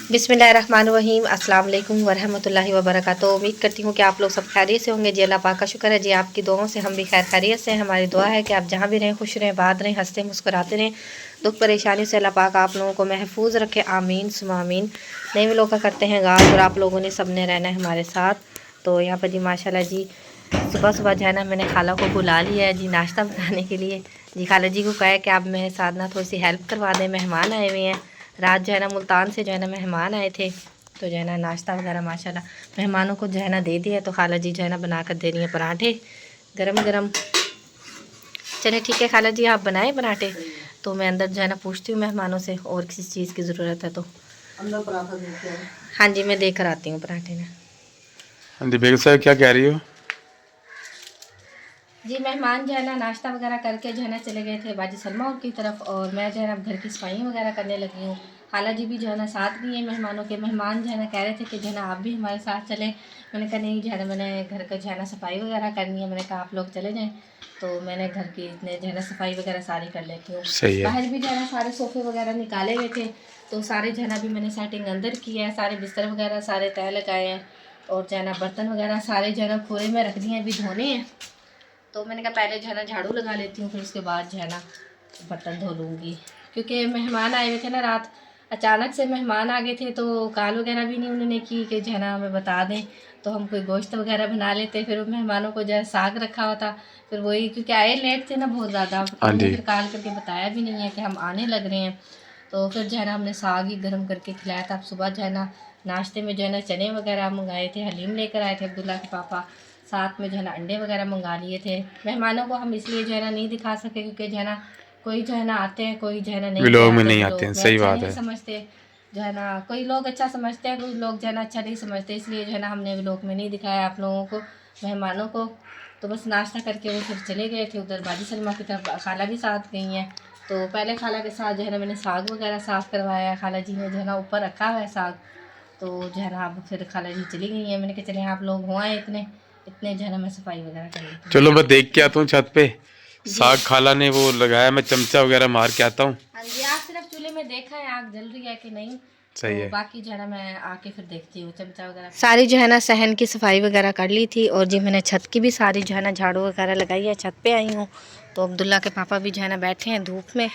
बिस्मिल्लाहिर्रहमानिर्रहीम अस्सलाम वालेकुम वरहमतुल्लाहि वबरकातुहू। उम्मीद करती हूँ कि आप लोग सब खैरियत से होंगे। जी अल्लाह पाक का शुक्र है जी, आपकी दुआओं से हम भी खैर खैरियत से हैं। हमारी दुआ है कि आप जहाँ भी रहें खुश रहें, बात रहें, हंसते मुस्कुराते रहें। दुख परेशानी से अल्लाह पाक आप लोगों को महफूज रखे, आमीन सुमा आमीन। नए मिलों का करते हैं आगाज़ और आप लोगों ने सब ने रहना है हमारे साथ। तो यहाँ पर जी माशाल्लाह जी सुबह सुबह जो है ना मैंने खाला को बुला लिया है जी नाश्ता बनाने के लिए। जी खाला जी को कहा है कि आप मेरे साथ ना थोड़ी सी हेल्प करवा दें, मेहमान आए हुए हैं। रात जो है ना मुल्तान से जो है ना मेहमान आए थे, तो जो है ना नाश्ता वगैरह माशाल्लाह मेहमानों को जो है ना दे दिया। तो खाला जी जो है ना बना कर दे रही हैं पराठे गरम गरम। चले ठीक है खाला जी, आप बनाए पराठे। तो मैं अंदर जो है ना पूछती हूँ मेहमानों से और किसी चीज़ की ज़रूरत है तो अंदर पराठा देते हैं। हाँ जी मैं देकर आती हूँ पराठे ना। हाँ जी बेगम साहब क्या कह रही हो? जी मेहमान जो है ना नाश्ता वगैरह करके जो है ना चले गए थे बाजी सलमा की तरफ, और मैं जो है ना घर की सफाई वगैरह करने लगी हूँ। खाला जी भी जो है ना साथ भी हैं मेहमानों के। मेहमान जो है ना कह रहे थे कि जो है ना आप भी हमारे साथ चलें। मैंने कहा नहीं जो है ना मैंने घर का जो है ना सफाई वगैरह करनी है। मैंने कहा आप लोग चले जाएँ। तो मैंने घर की इतने जो है ना सफाई वगैरह सारी कर लेती हूँ। सही है। बाहर भी जो है ना सारे सोफ़े वगैरह निकाले हुए थे, तो सारे जो है ना अभी मैंने सेटिंग अंदर की है। सारे बिस्तर वगैरह सारे तय लगाए हैं, और जो है ना बर्तन वगैरह सारे जो है ना खोए में रख दिए हैं, अभी धोने हैं। तो मैंने कहा पहले जो है ना झाड़ू लगा लेती हूँ, फिर उसके बाद जो है ना बर्तन धो लूँगी। क्योंकि मेहमान आए हुए थे ना रात, अचानक से मेहमान आ गए थे, तो कॉल वगैरह भी नहीं उन्होंने की कि जो है ना हमें बता दें तो हम कोई गोश्त वगैरह बना लेते। फिर मेहमानों को जो है साग रखा हुआ था, फिर वही क्योंकि आए लेट थे ना बहुत ज़्यादा, हाँ उन्होंने जी। फिर कॉल करके बताया भी नहीं है कि हम आने लग रहे हैं। तो फिर जो है ना हमने साग ही गर्म करके खिलाया था। अब सुबह जो है ना नाश्ते में जो है ना चने वगैरह मंगाए थे, हलीम लेकर आए थे अब्दुल्ला के पापा। साथ में जो है ना अंडे वगैरह मंगा लिए थे। मेहमानों को हम इसलिए जो है ना नहीं दिखा सके क्योंकि जो है ना कोई जो है ना आते हैं, कोई जो है ना नहीं भी व्लॉग में आते। नहीं आते हैं, व्लॉग में सही अच्छा बात नहीं है। समझते जो है ना, कोई लोग अच्छा समझते हैं, कोई लोग जो है ना अच्छा नहीं समझते। इसलिए जो है ना हमने व्लॉग में नहीं दिखाया आप लोगों को, मेहमानों को। तो बस नाश्ता करके वो फिर चले गए थे उधर बाजी सलमा की तरफ। खाला भी साथ गई हैं। तो पहले खाला के साथ जो है ना मैंने साग वगैरह साफ़ करवाया। खाला जी ने जो है ना ऊपर रखा हुआ है साग। तो जो है ना अब फिर खाला जी चली गई हैं। मैंने कहा चले आप लोग हुआ इतने इतने जो है ना मैं सफाई वगैरह कर लेती चलो मैं देख के आता हूँ छत पे। हूँ। जी साग खाला ने वो लगाया, मैं चमचा वगैरह मार के आता हूँ। हाँ जी, आग सिर्फ चूल्हे में देखा है आग जल रही है कि नहीं। तो सही है। बाकी जो है ना मैं आके फिर देखती हूँ चमचा वगैरह सारी जो है ना सहन की सफाई वगैरह कर ली थी। और जी मैंने छत की भी सारी जो है ना झाड़ू वगैरह लगाई है। छत पे आई हूँ तो अब्दुल्ला के पापा भी जो है ना बैठे हैं धूप में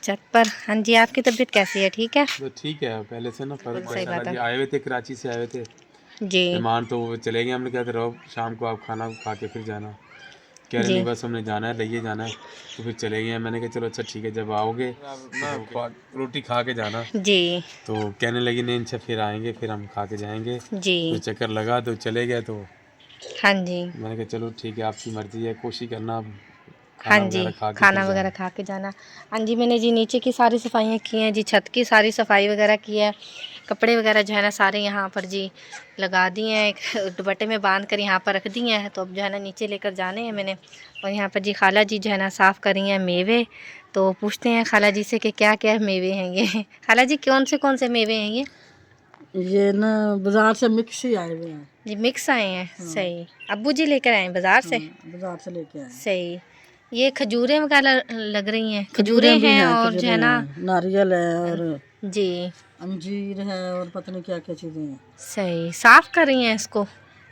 छत पर। हाँ जी आपकी तबीयत कैसी है, ठीक है? तो ठीक है, पहले से ना फर्क सही बात जी है आए हुए थे, कराची से आए हुए थे जी। मेहमान, तो वो चले गए। हमने कहा था रहो शाम को आप खाना खा के फिर जाना। कह रहे जी नहीं बस हमने जाना है, लइए जाना है। तो फिर चले गए। मैंने कहा चलो अच्छा ठीक है, जब आओगे ना रोटी खा के जाना। जी तो कहने लगी नहीं अच्छा फिर आएंगे, फिर हम खा के जाएंगे। जी तो चक्कर लगा तो चले गए। तो हाँ जी मैंने कहा चलो ठीक है, आपकी मर्जी है, कोशिश करना हाँ खाना जी वगैरह खा के फिर खाना वगैरह जाना। खा के जाना। हाँ जी मैंने जी नीचे की सारी सफाइयाँ की हैं जी, छत की सारी सफाई वगैरह की है। कपड़े वगैरह जो है ना सारे यहाँ पर जी लगा दिए हैं, एक दुपट्टे में बांध कर यहाँ पर रख दिए हैं। तो अब जो है ना नीचे लेकर जाने हैं मैंने। और यहाँ पर जी खाला जी जो है ना साफ़ कर रही हैं मेवे। तो पूछते हैं खाला जी से कि क्या क्या मेवे हैं ये। खाला जी कौन से मेवे हैं ये ना बाजार से मिक्स ही आए हुए हैं। जी? मिक्स आए हैं। सही, अब्बू जी लेकर आए हैं बाज़ार से। बाजार से लेके आए हैं। सही, ये खजूरें वगैरह लग रही हैं, खजूरें खजूरें भी हैं हैं, और जो खजूरें है ना हैं, नारियल है और जी अंजीर है और पता नहीं क्या क्या चीज़ें हैं। सही साफ कर रही हैं इसको।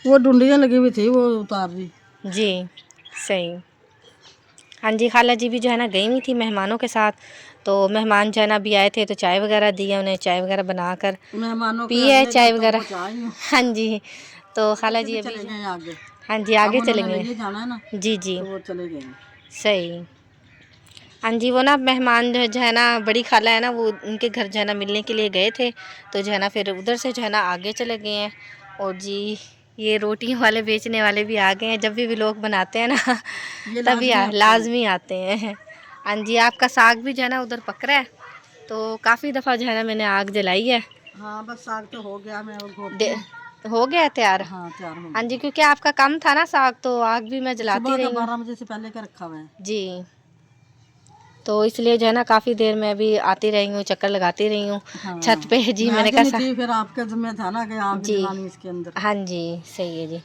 वो डुंडियाँ लगी हुई थी, वो उतार दी। जी सही। हाँ जी खाला जी भी जो है ना गई हुई थी मेहमानों के साथ। तो मेहमान जो है ना अभी आए थे तो चाय वगैरह दी है उन्हें, चाय वगैरह बनाकर मेहमानों पी के है अगले चाय घर तक वगैरह। पहुँचाई हूँ। हाँ जी तो खाला बच्चे जी भी अभी चले गए हैं आगे। हाँ जी अब आगे उन्होंने चलेंगे। लेके जाना है ना, जी जी तो वो चले गए हैं। सही। हाँ जी वो ना मेहमान जो है ना बड़ी खाला है ना, वो उनके घर जो है ना मिलने के लिए गए थे। तो जो है ना फिर उधर से जो है ना आगे चले गए हैं। और जी ये रोटियों वाले बेचने वाले भी आ गए हैं। जब भी लोग बनाते हैं ना ये तभी लाजमी आते हैं। लाजमी आते हैं। हाँ जी आपका साग भी जो है ना उधर पक रहा है। तो काफ़ी दफ़ा जो है ना मैंने आग जलाई है। हाँ बस साग तो हो गया, मैं वो घोटती दे हूँ। हो गया तैयार। हाँ तैयार हो हाँ गया। जी क्योंकि आपका कम था ना साग, तो आग भी मैं जलाती सुबह का रही हूँ 12 बजे से पहले का रखा हुआ है। जी। तो इसलिए जो है ना काफ़ी देर में भी आती रही हूँ, चक्कर लगाती रही हूँ छत हाँ पे जी। मैं मैंने नहीं कहा थी, फिर आपके जिम्मे था ना कि आग जी जलानी इसके अंदर। हाँ जी सही है जी।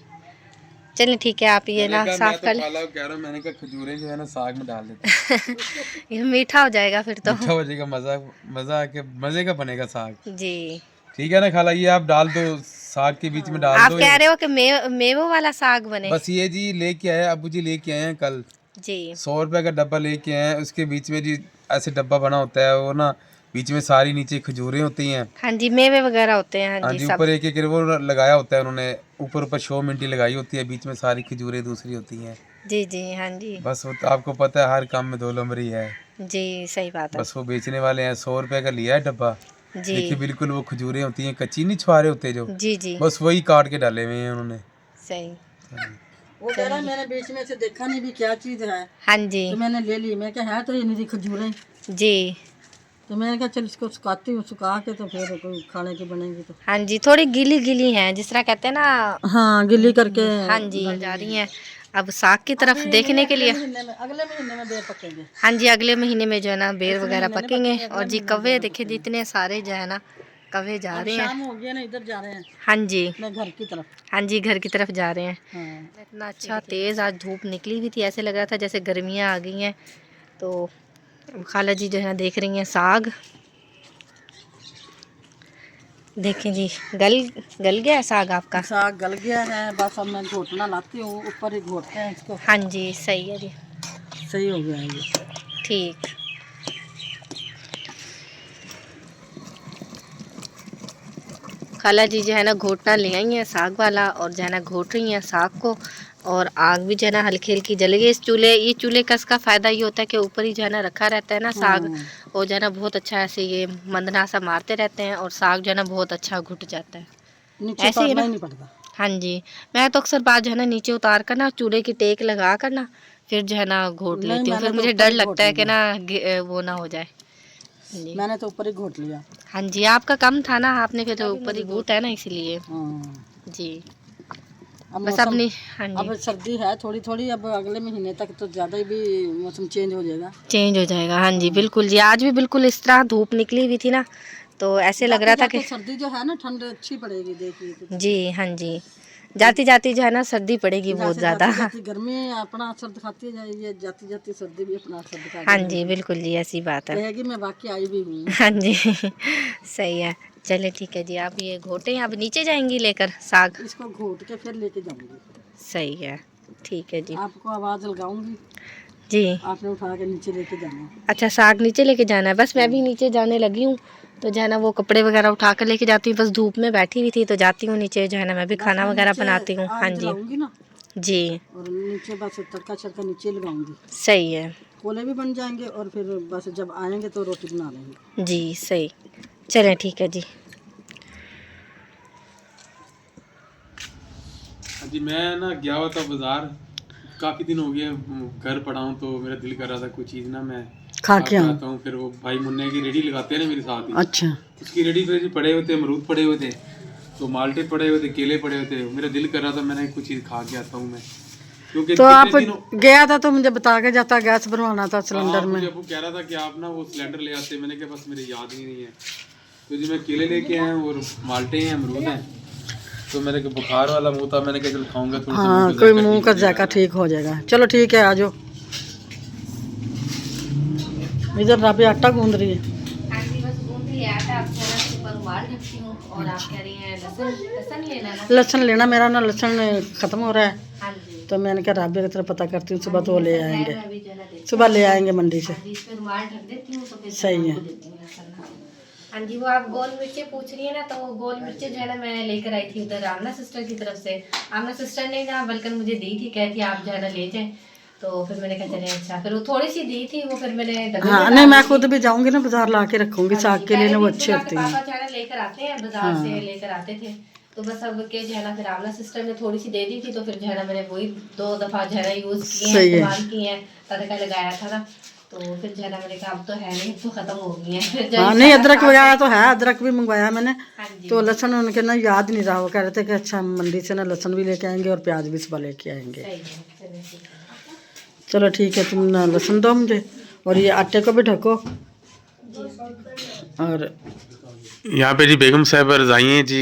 चलिए ठीक है, आप ये ना साफ कर लें। कह रहा हूँ मैंने कहा खजूरें जो है ना साग में डाल देते ये मीठा हो जाएगा फिर तो। मीठा हो जाएगा, मजा आके मजे का बनेगा साग। जी ठीक है ना खाला, ये आप डाल दो साग के बीच में डाल आप दो। कह रहे हो कि मेवों वाला साग बने? बस ये जी लेके आए, अबू जी लेके आए हैं कल जी 100 रुपए का डब्बा लेके आए हैं। उसके बीच में जी ऐसे डब्बा बना होता है, वो ना बीच में सारी नीचे खजूरें होती हैं। हाँ जी, मेवे वगैरह होते हैं। हाँ हाँ जी, जी, सब। ऊपर एक एक वो लगाया होता है उन्होंने, ऊपर शो मिंटी लगाई होती है, बीच में सारी खजूरें दूसरी होती हैं। जी जी हाँ जी बस वो तो आपको पता है हर काम में दो नंबरी है। जी, सही बात है। बस वो बेचने वाले हैं, 100 रुपए का लिया है डब्बा। जी देखिए बिल्कुल वो खजूरें होती हैं, कच्ची नहीं छुहारे होते जो, जी जी बस वही काट के डाले हुए हैं उन्होंने। सही। वो कह रहा है मैंने बीच में से देखा नहीं भी क्या चीज़ है, हाँ जी तो मैंने ले ली। मैं क्या है तो ये नहीं खजूरें, जी तो मैंने कहा चल इसको सुखाती हूँ, सुखा के तो फिर कोई खाने की बनेगी तो। हाँ जी, थोड़ी गीली गीली हैं, जिस तरह कहते हैं ना। हाँ गिल्ली करके। हाँ जी, जा रही हैं अब साग की तरफ देखने के लिए। अगले महीने में बेर पकेंगे। हाँ जी, अगले महीने में जो है ना बेर वगैरह पकेंगे। और जी कौवे देखिए जितने सारे जो है ना कौवे जा रहे हैं। शाम हो गया ना, इधर जा रहे हैं हाँ जी अपने घर की तरफ। हाँ जी, घर की तरफ जा रहे हैं। हाँ। इतना अच्छा तेज़ आज धूप निकली हुई थी, ऐसे लग रहा था जैसे गर्मियाँ आ गई हैं। तो खाला जी जो है ना देख रही हैं साग। देखें जी, गल गया है साग आपका? साग गल गया है, बस अब मैं घोटना लाती हूँ, ऊपर ही घोटते हैं इसको। हाँ जी, सही है जी, सही हो गया है ये। ठीक। खाला जी जो है ना घोटना ले आई हैं साग वाला, और जो है ना घोट रही हैं साग को। और आग भी जो है ना हल्की हल्की जल गई इस चूल्हे। ये चूल्हे का इसका फ़ायदा ये होता है कि ऊपर ही जो है ना रखा रहता है ना साग, और जो है ना बहुत अच्छा ऐसे ये मंदना सा मारते रहते हैं, और साग जो है ना बहुत अच्छा घुट जाता है। नीचे ऐसे ही ना? नहीं पड़ता। हाँ जी, मैं तो अक्सर बात जो है ना नीचे उतार कर ना चूल्हे की टेक लगा कर ना फिर जो है ना घोट लेती हूँ। फिर मुझे डर लगता है कि ना वो ना हो जाए। जी मैंने तो ऊपर ही घोट लिया। हाँ जी, आपका कम था ना, आपने फिर ऊपर ही घूटा है ना इसलिए। जी अब बस अपनी। हाँ अब जी, सर्दी है थोड़ी थोड़ी, अब अगले महीने तक तो ज़्यादा ही भी मौसम चेंज हो जाएगा। चेंज हो जाएगा। हाँ जी बिल्कुल जी, आज भी बिल्कुल इस तरह धूप निकली हुई थी ना, तो ऐसे लग रहा था कि सर्दी जो है ना ठंड अच्छी पड़ेगी, देखिए। जी हाँ जी, जाती जाती जो है ना सर्दी पड़ेगी बहुत ज़्यादा। गर्मी अपना असर दिखाती जाएगी, जाती जाती सर्दी भी अपना असर दिखाती। हाँ जी बिल्कुल जी, ऐसी बात है। कहेगी मैं बाकी आई भी हूँ। हाँ जी सही है। चलिए ठीक है जी, आप ये घोटे अब नीचे जाएंगी लेकर साग? इसको घोट के फिर लेके जाऊंगी। सही है, ठीक है जी। आपको आवाज़ लगाऊंगी जी, आपने उठा के नीचे लेके जाना है। अच्छा साग नीचे लेके जाना है? बस मैं भी नीचे जाने लगी हूँ, तो जो है ना वो कपड़े वगैरह उठा कर लेके जाती हूँ। बस धूप में बैठी हुई थी तो जाती हूँ नीचे, जो है ना मैं भी खाना वगैरह बनाती हूँ। हाँ जी ना, जी और नीचे बस तड़का छड़का नीचे लगाऊंगी। सही है कोले भी बन जाएंगे, और फिर बस जब आएंगे तो रोटी बना लेंगे। जी, सही। चलें ठीक है जी। जी मैं ना गया हुआ था बाजार, काफ़ी दिन हो गए घर पड़ा हूँ, तो मेरा दिल कर रहा था कोई चीज़ ना मैं खा के आता हूँ। फिर वो भाई मुन्ने की रेडी लगाते हैं ना मेरे साथ ही, अच्छा। उसकी रेडी पे जी पड़े हुए थे अमरूद, पड़े हुए थे, तो माल्टे पड़े हुए थे, केले पड़े हुए थे। मेरा दिल कर रहा था मैंने कुछ चीज़ खा के आता हूँ मैं, क्योंकि तो आप गया था तो मुझे बता के जाता, गैस बनवाना था सिलेंडर में। मुझे वो कह रहा था कि आप ना वो सिलेंडर ले आते, मैंने कहा बस मेरे याद ही नहीं है। तो जी मैं केले लेके आया हूँ और माल्टे हैं, अमरूद हैं। तो मेरे को बुखार वाला मुंह था, मैंने कहा चल खाऊंगा थोड़ा सा। हाँ कोई मुंह का जायका ठीक हो जाएगा। चलो ठीक है, आ जाओ। इधर राबी आटा गूंद रही है। हाँ जी बस गूंद लिया आटा, अब जो है ना ऊपर उबाल रखती हूँ। और आप कह रही हैं लहसुन लेना ना? लहसुन लेना, मेरा ना लहसुन ख़त्म हो रहा है, हाँ जी, तो मैंने कहा राबी की तरफ पता करती हूँ, सुबह तो वो ले आएंगे, मैं भी जो है ना देखती सुबह ले आएंगे मंडी से। हूँ। इस पे रुमाल ढक देती हूँ तो फिर सही है। आपको देती हूँ लहसुन ना। हाँ जी, वो आप गोल मिर्चें पूछ रही है ना, तो वो गोल मिर्चें जो है ना मैं लेकर आई थी उधर आमना सिस्टर की तरफ से। आमना सिस्टर ने ना बल्कि मुझे दी थी, कह थी आप जो है ना ले जाएं। तो फिर मैंने कहा चले अच्छा, फिर वो थोड़ी सी दी थी, वो फिर मैंने डब्बे हाँ में नहीं, डाल मैं दी खुद थी। भी जाऊंगी ना बाजार, ला के रखूंगी साग के लिए ना, वो अच्छी होती है। पापा जो है ना लेकर आते हैं बाजार से, लेकर आते थे, तो बस अब के जो है ना फिर आमना सिस्टर ने थोड़ी सी दे दी थी, तो फिर जो है ना मैंने वही 2 दफ़ा जो है ना यूज़ किए हैं, इस्तेमाल किए हैं, तड़का लगाया था ना। तो फिर जो है ना मैंने कहा अब तो है नहीं, तो ख़त्म हो गई है। हाँ नहीं, अदरक वगैरह तो है, अदरक भी मंगवाया मैंने। हाँ जी, तो लहसुन उनके ना याद नहीं रहा, वो कह रहे थे कि अच्छा मंडी से ना लहसुन भी लेके आएंगे और प्याज भी सुबह लेके आएंगे। सही है, चलिए ठीक है। चलो ठीक है, तुम ना लहसुन दो मुझे, और ये आटे को भी ढको। और यहाँ पे जी बेगम साहब रजाई हैं जी,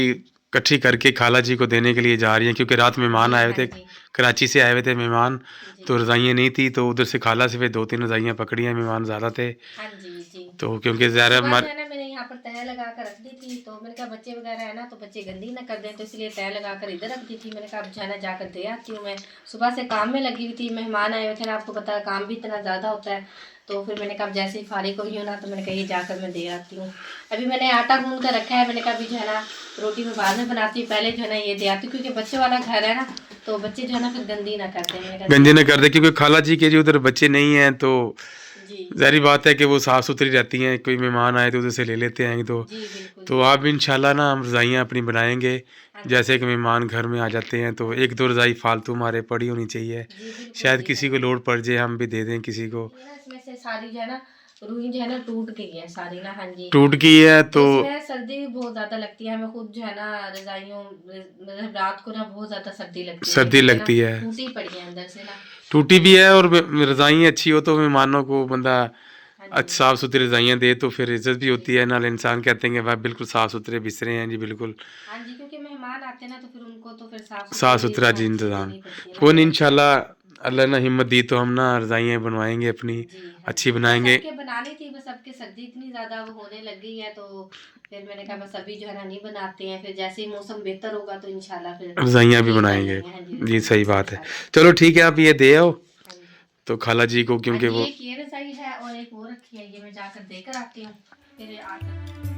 इकट्ठी करके खाला जी को देने के लिए जा रही हैं, क्योंकि रात मेहमान आए हुए थे, जी। कराची से आए हुए थे मेहमान, जी। तो रज़ाइयाँ नहीं थी, तो उधर से खाला से फिर 2-3 रज़ाइयाँ पकड़ी हैं, मेहमान ज़्यादा थे, हाँ जी, जी। तो क्योंकि ज़ाहिर है सुबह जो हमारे है ना मैंने यहाँ पर तह लगा कर रख दी थी, तो मैंने कहा बच्चे वगैरह है ना तो बच्चे गंदी ना कर दें, तो इसलिए तह लगा कर इधर रख दी थी। मैंने कहा अब जो है ना जाकर दे आती हूँ। मैं सुबह से काम में लगी हुई थी, मेहमान आए हुए थे ना, आपको पता है काम भी इतना ज़्यादा होता है, तो फिर मैंने कहा अब जैसे ही फारिग हुई हूँ ना, तो मैंने कहा ये जाकर मैं दे आती हूँ। अभी मैंने आटा गूंद कर रखा है, मैंने कहा अभी जो है ना रोटी मैं बाद में बनाती हूँ, पहले जो है ना ये दे आती हूँ, क्योंकि बच्चे वाला घर है ना, तो बच्चे जो है ना फिर गंदी ना करते। मैंने कहा गंजे न कर दे, क्योंकि खाला जी के जो उधर बच्चे नहीं हैं, तो जी ज़ाहिर बात है कि वो साफ़ सुथरी रहती हैं, कोई मेहमान आए तो उधर से ले लेते हैं, जी बिल्कुल तो आप इंशाल्लाह ना हम रज़ाइयाँ अपनी बनाएंगे, हाँ जी जैसे कि मेहमान घर में आ जाते हैं तो 1-2 रज़ाई फालतू हमारे पड़ी होनी चाहिए, जी बिल्कुल शायद जी किसी को लोड पड़ जाए, हम भी दे दें किसी को। ये ना इसमें से सारी जो है ना रुई जो है ना टूट गई है सारी ना। हाँ जी, टूट गई है तो इसमें सर्दी भी बहुत ज्यादा लगती है हमें खुद जो है ना रजाइयों मतलब रात को ना बहुत ज्यादा सर्दी लगती है, सर्दी इसलिए ना लगती है, टूटी पड़ी है अंदर से ना। टूटी भी है, और रज़ाइयाँ अच्छी हो तो मेहमानों को बंदा हाँ जी साफ़ सुथरी रज़ाइयाँ दे तो फिर इज़्ज़त भी होती जी है, नाले इंसान कहते हैं कि वाह बिल्कुल साफ़ सुथरे बिस्तरे हैं जी, बिल्कुल हाँ जी, क्योंकि मेहमान आते हैं ना तो फिर उनको तो फिर साफ साफ़ सुथरी भी सुथरा जी हाँ जी इंतज़ाम। देनी पड़ती है ना। कोई नहीं, इंशाल्लाह अल्लाह ने हिम्मत दी तो हम ना रज़ाइयाँ बनवाएंगे अपनी, जी हाँ अच्छी जी, बस बनाएंगे। सबके बनानी थी, बस सबके सर्दी इतनी ज़्यादा वो होने लग गई है, तो फिर मैंने कहा बस अभी जो है ना नहीं बनाते हैं, फिर जैसे ही मौसम बेहतर होगा तो इंशाल्लाह फिर रज़ाइयाँ भी यही कर बनाएंगे, लेंगे। हाँ जी जी बिल्कुल सही बिल्कुल बात है। इंशाल्लाह। चलो ठीक है, आप ये दे आओ हाँ जी तो खाला जी को, हाँ क्योंकि जी, वो एक ये रजाई है और एक वो रखी है, ये मैं जाकर देकर आती हूँ फिर आकर